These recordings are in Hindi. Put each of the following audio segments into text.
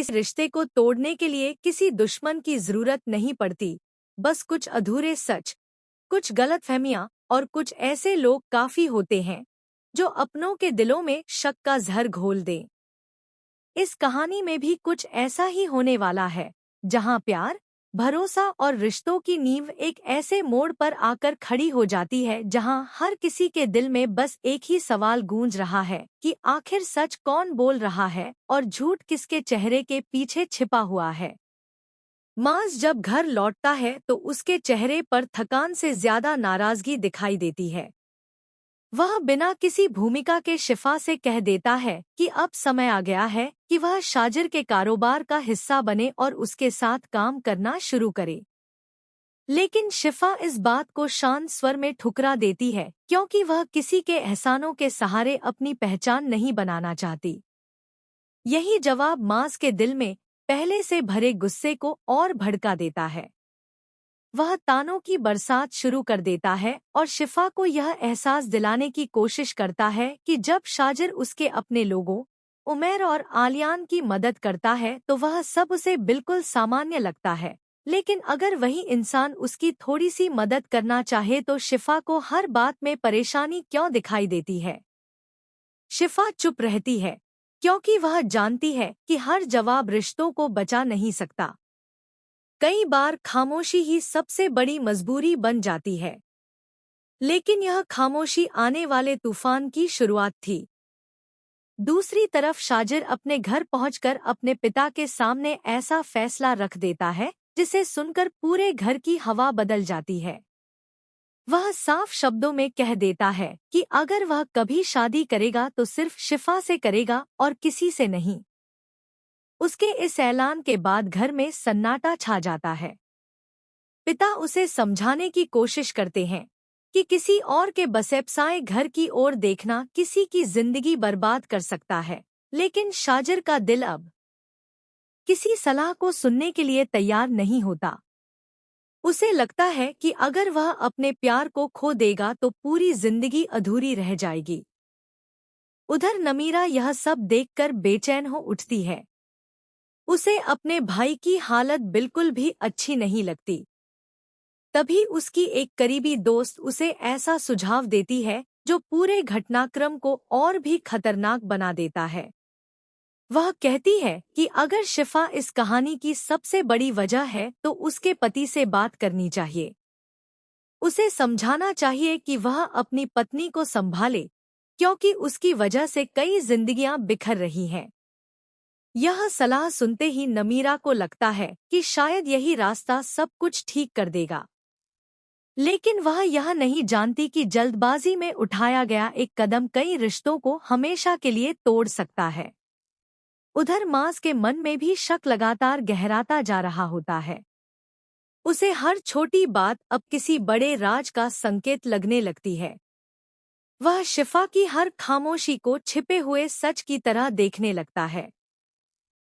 किसी रिश्ते को तोड़ने के लिए किसी दुश्मन की जरूरत नहीं पड़ती, बस कुछ अधूरे सच, कुछ गलतफहमियां और कुछ ऐसे लोग काफी होते हैं जो अपनों के दिलों में शक का जहर घोल दें। इस कहानी में भी कुछ ऐसा ही होने वाला है, जहां प्यार, भरोसा और रिश्तों की नींव एक ऐसे मोड़ पर आकर खड़ी हो जाती है जहां हर किसी के दिल में बस एक ही सवाल गूंज रहा है कि आखिर सच कौन बोल रहा है और झूठ किसके चेहरे के पीछे छिपा हुआ है। मांस जब घर लौटता है तो उसके चेहरे पर थकान से ज्यादा नाराजगी दिखाई देती है। वह बिना किसी भूमिका के शिफा से कह देता है कि अब समय आ गया है कि वह शाजिर के कारोबार का हिस्सा बने और उसके साथ काम करना शुरू करे। लेकिन शिफा इस बात को शांत स्वर में ठुकरा देती है, क्योंकि वह किसी के एहसानों के सहारे अपनी पहचान नहीं बनाना चाहती। यही जवाब मांस के दिल में पहले से भरे गुस्से को और भड़का देता है। वह तानों की बरसात शुरू कर देता है और शिफा को यह एहसास दिलाने की कोशिश करता है कि जब शाजिर उसके अपने लोगों, उमैर और आलियान की मदद करता है तो वह सब उसे बिल्कुल सामान्य लगता है। लेकिन अगर वही इंसान उसकी थोड़ी सी मदद करना चाहे तो शिफा को हर बात में परेशानी क्यों दिखाई देती है। शिफा चुप रहती है, क्योंकि वह जानती है कि हर जवाब रिश्तों को बचा नहीं सकता। कई बार खामोशी ही सबसे बड़ी मजबूरी बन जाती है। लेकिन यह खामोशी आने वाले तूफान की शुरुआत थी। दूसरी तरफ शाजिर अपने घर पहुंचकर अपने पिता के सामने ऐसा फैसला रख देता है जिसे सुनकर पूरे घर की हवा बदल जाती है। वह साफ शब्दों में कह देता है कि अगर वह कभी शादी करेगा तो सिर्फ शिफा से करेगा और किसी से नहीं। उसके इस ऐलान के बाद घर में सन्नाटा छा जाता है। पिता उसे समझाने की कोशिश करते हैं कि किसी और के बसेपसाए घर की ओर देखना किसी की जिंदगी बर्बाद कर सकता है, लेकिन शाजिर का दिल अब किसी सलाह को सुनने के लिए तैयार नहीं होता। उसे लगता है कि अगर वह अपने प्यार को खो देगा तो पूरी जिंदगी अधूरी रह जाएगी। उधर नमीरा यह सब देखकर बेचैन हो उठती है। उसे अपने भाई की हालत बिल्कुल भी अच्छी नहीं लगती। तभी उसकी एक करीबी दोस्त उसे ऐसा सुझाव देती है जो पूरे घटनाक्रम को और भी खतरनाक बना देता है। वह कहती है कि अगर शिफा इस कहानी की सबसे बड़ी वजह है तो उसके पति से बात करनी चाहिए। उसे समझाना चाहिए कि वह अपनी पत्नी को संभाले, क्योंकि उसकी वजह से कई जिंदगियां बिखर रही हैं। यह सलाह सुनते ही नमीरा को लगता है कि शायद यही रास्ता सब कुछ ठीक कर देगा। लेकिन वह यह नहीं जानती कि जल्दबाजी में उठाया गया एक कदम कई रिश्तों को हमेशा के लिए तोड़ सकता है। उधर मांस के मन में भी शक लगातार गहराता जा रहा होता है। उसे हर छोटी बात अब किसी बड़े राज का संकेत लगने लगती है। वह शिफा की हर खामोशी को छिपे हुए सच की तरह देखने लगता है।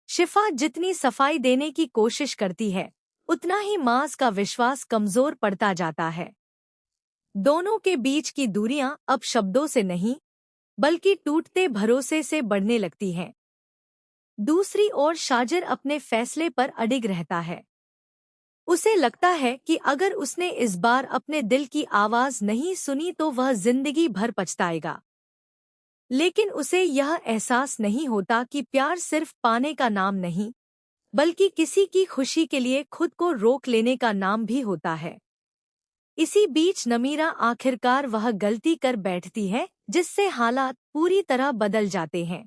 शिफा जितनी सफाई देने की कोशिश करती है, उतना ही मांस का विश्वास कमजोर पड़ता जाता है। दोनों के बीच की दूरियां अब शब्दों से नहीं, बल्कि टूटते भरोसे से बढ़ने लगती हैं। दूसरी ओर शाजिर अपने फैसले पर अडिग रहता है। उसे लगता है कि अगर उसने इस बार अपने दिल की आवाज नहीं सुनी तो वह जिंदगी भर पछताएगा। लेकिन उसे यह एहसास नहीं होता कि प्यार सिर्फ पाने का नाम नहीं, बल्कि किसी की खुशी के लिए खुद को रोक लेने का नाम भी होता है। इसी बीच नमीरा आखिरकार वह गलती कर बैठती है जिससे हालात पूरी तरह बदल जाते हैं।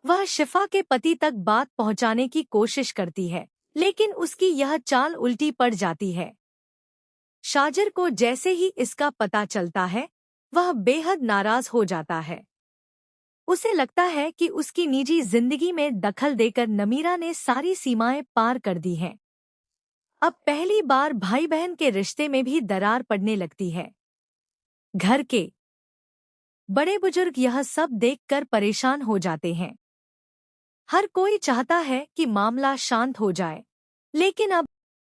वह शिफा के पति तक बात पहुंचाने की कोशिश करती है, लेकिन उसकी यह चाल उल्टी पड़ जाती है। शाजिर को जैसे ही इसका पता चलता है, वह बेहद नाराज हो जाता है। उसे लगता है कि उसकी निजी जिंदगी में दखल देकर नमीरा ने सारी सीमाएं पार कर दी हैं। अब पहली बार भाई बहन के रिश्ते में भी दरार पड़ने लगती है। घर के बड़े बुजुर्ग यह सब देखकर परेशान हो जाते हैं। हर कोई चाहता है कि मामला शांत हो जाए, लेकिन अब